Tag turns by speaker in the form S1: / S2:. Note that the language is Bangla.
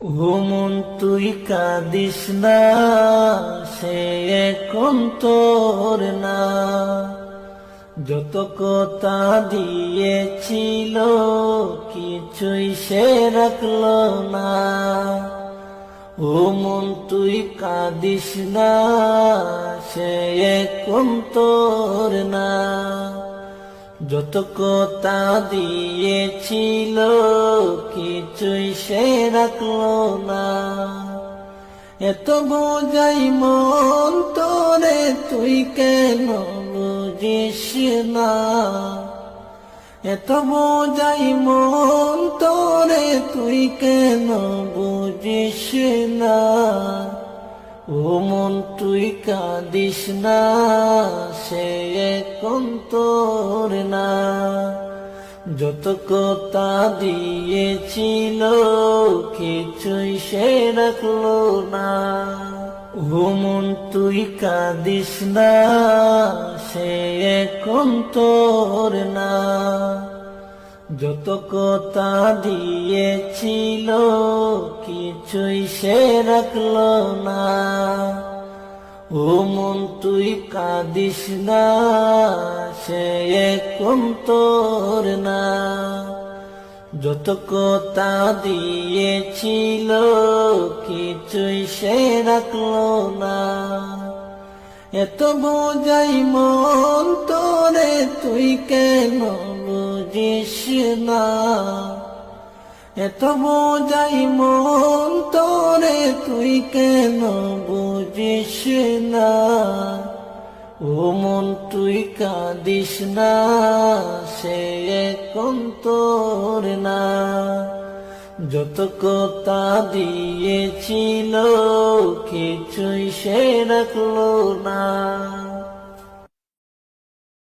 S1: ও মন তুই কাঁদিস না, সে এখন তোর না। যত কথা দিয়েছিল কিছুই সে রাখলো না। ও মন তুই কাঁদিস না, সে এখন তোর না। যত কথা দিয়েছিল কিছুই সে রাখলো না। এত বোঝাই মন তোরে তুই কেন বুঝিস না। এত বোঝাই মন তোরে তুই কেন বুঝিস না। ও মন তুই কাঁদিস না, সে এখন তোর না। যত কথা দিয়েছিল কিছুই সে রাখলো না। ও মন তুই কাঁদিস না, সে এখন তোর না। যত কথা দিয়েছিল কিছুই সে রাখলো না। ও মন তুই কাঁদিস না, সে এখন তোর না। যত কথা দিয়েছিল কিছুই সে রাখলো না। এত বোঝাই মন তোরে তুই কেন বুঝিস না। এত বোঝাই মন তোরে তুই কেন বুঝিস না। ও মন তুই কাঁদিস না, সে এখন তোর না। যত কথা দিয়েছিল কিছুই সে রাখলো না।